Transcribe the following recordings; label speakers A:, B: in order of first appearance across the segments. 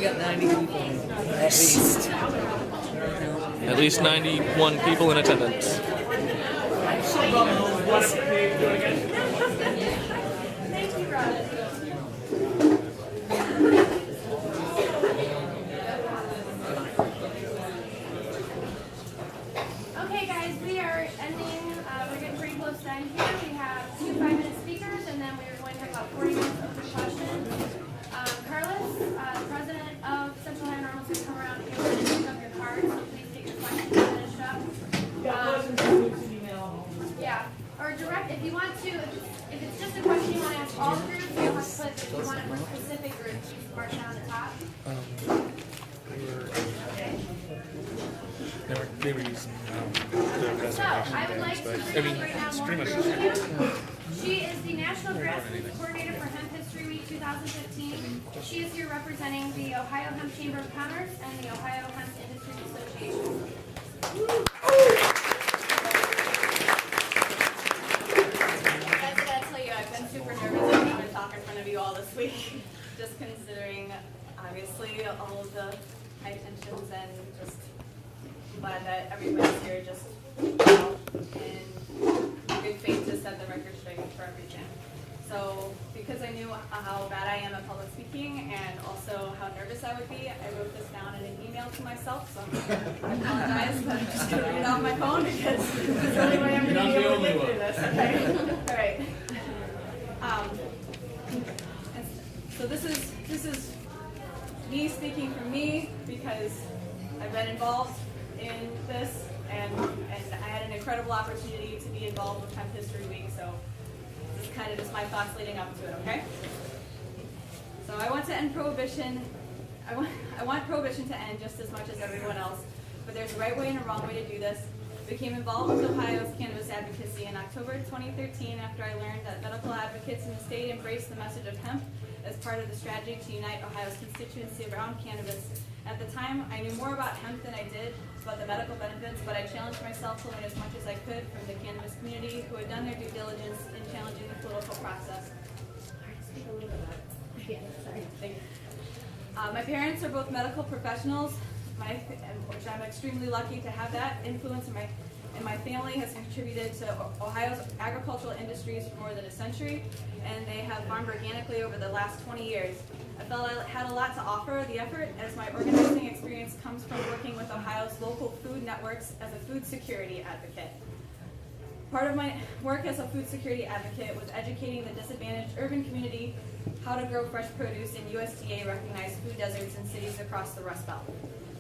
A: We got 90 people at least.
B: At least 91 people in attendance.
C: Okay, guys, we are ending. We're getting pretty close to end here. We have 2 5-minute speakers, and then we're going to have about 40 minutes of the questions. Carlos, president of Central Ohio NORML, is going to come around here and pick up your cards. So please take your questions finished up. Yeah, or direct if you want to. If it's just a question you want to ask all the groups, you don't have to put. If you want it for specific groups, you just mark down on the top.
D: They were using
C: So, I would like to bring up right now Lauren Berlin. She is the National Grassroots Coordinator for Hemp History Week 2015. She is here representing the Ohio Hemp Chamber of Commerce and the Ohio Hemp Industry Association.
E: Guys, I gotta tell you, I've been super nervous to come and talk in front of you all this week, just considering, obviously, all of the high tensions and just glad that everybody's here just in good faith to set the record straight for everything. So, because I knew how bad I am at public speaking and also how nervous I would be, I wrote this down in an email to myself, so I apologize, but I'm just going to read it off my phone because it's the only way I'm going to be able to get through this, okay? All right. And so this is me speaking for me because I've been involved in this and I had an incredible opportunity to be involved with Hemp History Week, so this is kind of just my thoughts leading up to it, okay? So I want to end prohibition. I want prohibition to end just as much as everyone else, but there's a right way and a wrong way to do this. I became involved with Ohio's cannabis advocacy in October 2013 after I learned that medical advocates in the state embraced the message of hemp as part of the strategy to unite Ohio's constituency around cannabis. At the time, I knew more about hemp than I did about the medical benefits, but I challenged myself to learn as much as I could from the cannabis community who had done their due diligence in challenging the political process. My parents are both medical professionals, which I'm extremely lucky to have that influence in my family has contributed to Ohio's agricultural industries for more than a century, and they have farmed organically over the last 20 years. I felt I had a lot to offer the effort as my organizing experience comes from working with Ohio's local food networks as a food security advocate. Part of my work as a food security advocate was educating the disadvantaged urban community how to grow fresh produce in USDA-recognized food deserts in cities across the Rust Belt.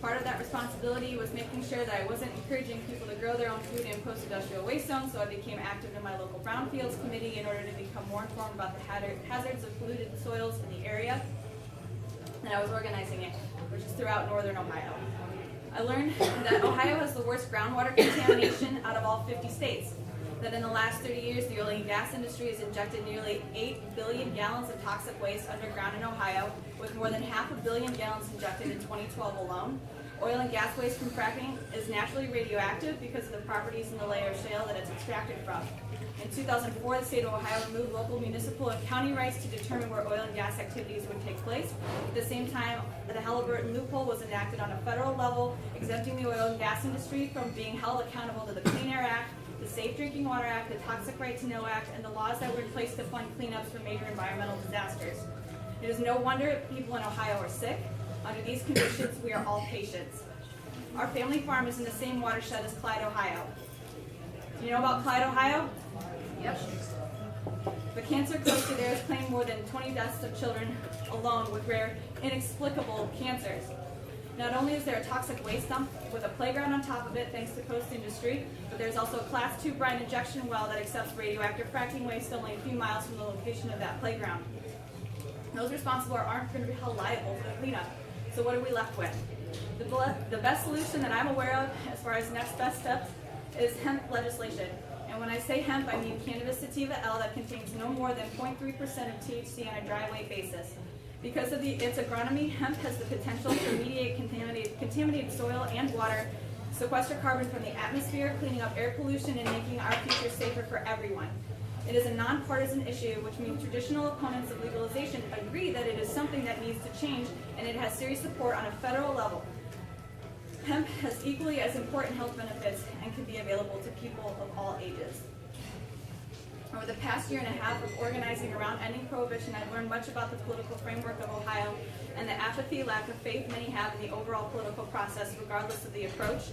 E: Part of that responsibility was making sure that I wasn't encouraging people to grow their own food in post-industrial waste zones, so I became active in my local brownfields committee in order to become more informed about the hazards of polluted soils in the area. And I was organizing it, which is throughout northern Ohio. I learned that Ohio has the worst groundwater contamination out of all 50 states. That in the last 30 years, the oil and gas industry has injected nearly 8 billion gallons of toxic waste underground in Ohio, with more than 500 million gallons injected in 2012 alone. Oil and gas waste from fracking is naturally radioactive because of the properties in the layer of shale that it's extracted from. In 2004, the state of Ohio removed local, municipal, and county rights to determine where oil and gas activities would take place. At the same time, the Halliburton loophole was enacted on a federal level, exempting the oil and gas industry from being held accountable to the Clean Air Act, the Safe Drinking Water Act, the Toxic Right to Know Act, and the laws that were in place to fund cleanups for major environmental disasters. It is no wonder people in Ohio are sick. Under these conditions, we are all patients. Our family farm is in the same watershed as Clyde, Ohio. Do you know about Clyde, Ohio? Yep. The cancer cluster there has claimed more than 20 deaths of children alone with rare, inexplicable cancers. Not only is there a toxic waste dump with a playground on top of it thanks to Coast Industry, but there's also a Class 2 brine injection well that accepts radioactive fracking waste only a few miles from the location of that playground. Those responsible aren't going to be held liable for the cleanup. So what are we left with? The best solution that I'm aware of as far as next best steps is hemp legislation. And when I say hemp, I mean cannabis sativa L that contains no more than 0.3% of THC on a dry weight basis. Because of its agronomy, hemp has the potential to remediate contaminated soil and water, sequester carbon from the atmosphere, cleaning up air pollution, and making our future safer for everyone. It is a nonpartisan issue, which means traditional opponents of legalization agree that it is something that needs to change, and it has serious support on a federal level. Hemp has equally as important health benefits and can be available to people of all ages. Over the past year and a half of organizing around ending prohibition, I've learned much about the political framework of Ohio and the apathy, lack of faith many have in the overall political process, regardless of the approach.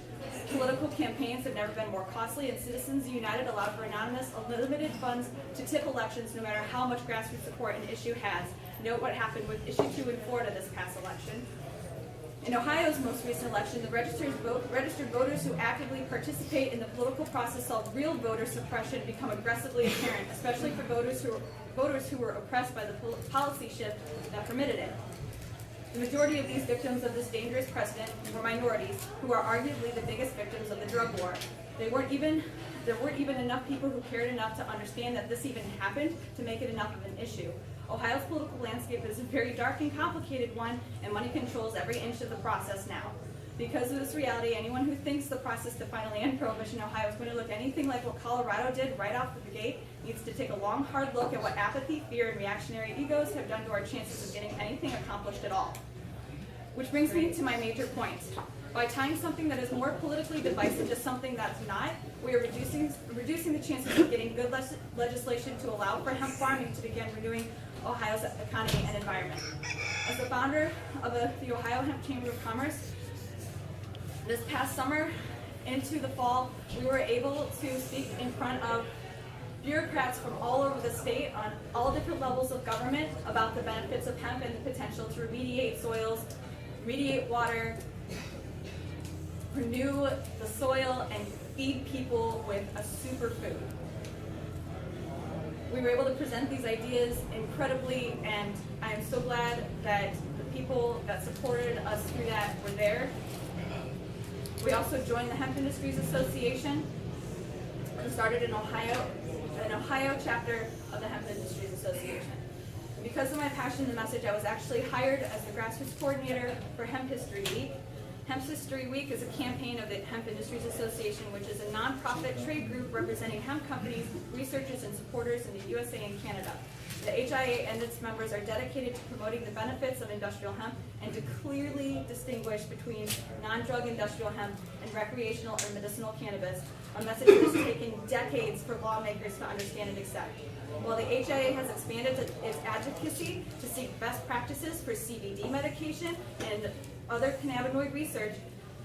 E: Political campaigns have never been more costly, and Citizens United allowed for anonymous, unlimited funds to tip elections, no matter how much grassroots support an issue has. Note what happened with issue 2 in Florida this past election. In Ohio's most recent election, the registered voters who actively participate in the political process saw real voter suppression become aggressively apparent, especially for voters who were oppressed by the policy shift that permitted it. The majority of these victims of this dangerous precedent were minorities, who are arguably the biggest victims of the drug war. There weren't even enough people who cared enough to understand that this even happened to make it enough of an issue. Ohio's political landscape is a very dark and complicated one, and money controls every inch of the process now. Because of this reality, anyone who thinks the process to finally end prohibition in Ohio is going to look anything like what Colorado did right off the gate needs to take a long, hard look at what apathy, fear, and reactionary egos have done to our chances of getting anything accomplished at all. Which brings me to my major points. By tying something that is more politically divisive to something that's not, we are reducing the chances of getting good legislation to allow for hemp farming to begin renewing Ohio's economy and environment. As the founder of the Ohio Hemp Chamber of Commerce, this past summer into the fall, we were able to speak in front of bureaucrats from all over the state on all different levels of government about the benefits of hemp and the potential to remediate soils, remediate water, renew the soil, and feed people with a superfood. We were able to present these ideas incredibly, and I am so glad that the people that supported us through that were there. We also joined the Hemp Industries Association, who started an Ohio chapter of the Hemp Industries Association. And because of my passion and the message, I was actually hired as the grassroots coordinator for Hemp History Week. Hemp History Week is a campaign of the Hemp Industries Association, which is a nonprofit trade group representing hemp companies, researchers, and supporters in the USA and Canada. The HIA and its members are dedicated to promoting the benefits of industrial hemp and to clearly distinguish between non-drug industrial hemp and recreational or medicinal cannabis, a message that has taken decades for lawmakers to understand and accept. While the HIA has expanded its advocacy to seek best practices for CBD medication and other cannabinoid research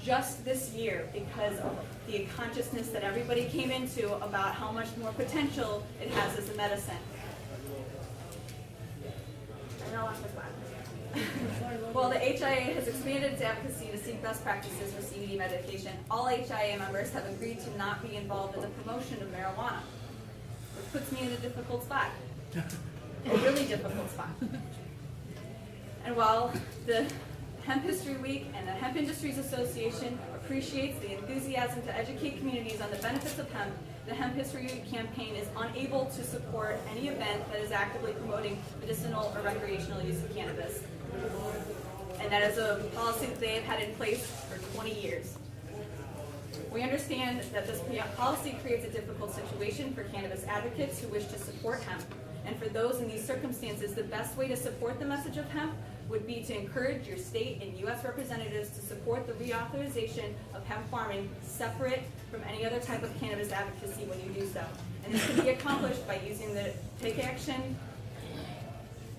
E: just this year, because of the consciousness that everybody came into about how much more potential it has as a medicine. And I lost my spot. While the HIA has expanded its advocacy to seek best practices for CBD medication, all HIA members have agreed to not be involved in the promotion of marijuana, which puts me in a difficult spot, a really difficult spot. And while the Hemp History Week and the Hemp Industries Association appreciates the enthusiasm to educate communities on the benefits of hemp, the Hemp History Week campaign is unable to support any event that is actively promoting medicinal or recreational use of cannabis. And that is a policy that they have had in place for 20 years. We understand that this policy creates a difficult situation for cannabis advocates who wish to support hemp. And for those in these circumstances, the best way to support the message of hemp would be to encourage your state and U.S. representatives to support the reauthorization of hemp farming separate from any other type of cannabis advocacy when you do so. And this can be accomplished by using the Take Action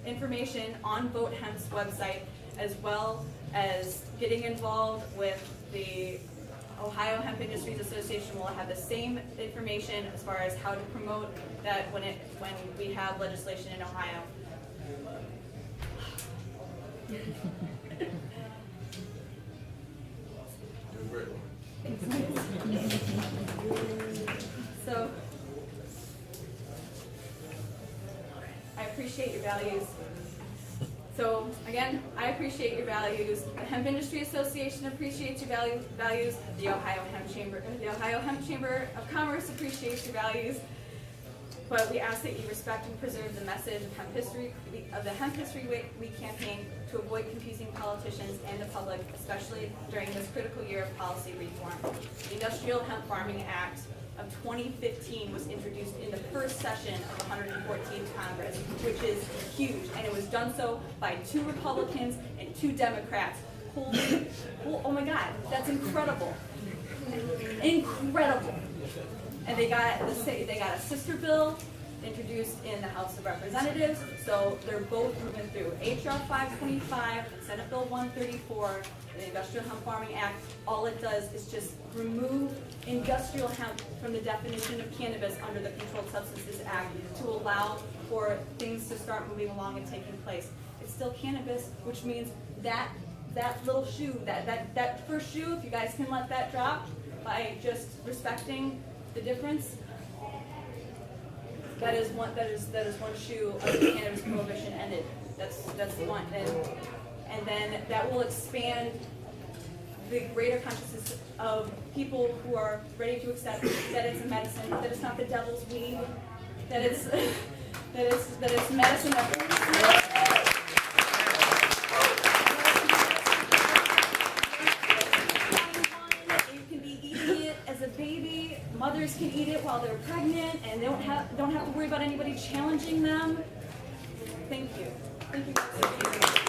E: information on Vote Hemp's website, as well as getting involved with the Ohio Hemp Industries Association. Will have the same information as far as how to promote that when we have legislation in Ohio. So, I appreciate your values. So, again, I appreciate your values. The Hemp Industry Association appreciates your values. The Ohio Hemp Chamber of Commerce appreciates your values. But we ask that you respect and preserve the message of hemp history, of the Hemp History Week campaign, to avoid confusing politicians and the public, especially during this critical year of policy reform. The Industrial Hemp Farming Act of 2015 was introduced in the first session of the 114th Congress, which is huge, and it was done so by 2 Republicans and 2 Democrats. Holy, oh my God, that's incredible. Incredible. And they got a sister bill introduced in the House of Representatives, so they're both moving through. HR 525 and Senate Bill 134, the Industrial Hemp Farming Act, all it does is just remove industrial hemp from the definition of cannabis under the Controlled Substances Act to allow for things to start moving along and taking place. It's still cannabis, which means that little shoe, that first shoe, if you guys can let that drop by just respecting the difference, that is one shoe of the cannabis prohibition ended. That's the one, and then that will expand the greater consciousness of people who are ready to accept that it's a medicine, that it's not the devil's weed, that it's medicine that baby, mothers can eat it while they're pregnant, and they don't have to worry about anybody challenging them. Thank you. Thank you.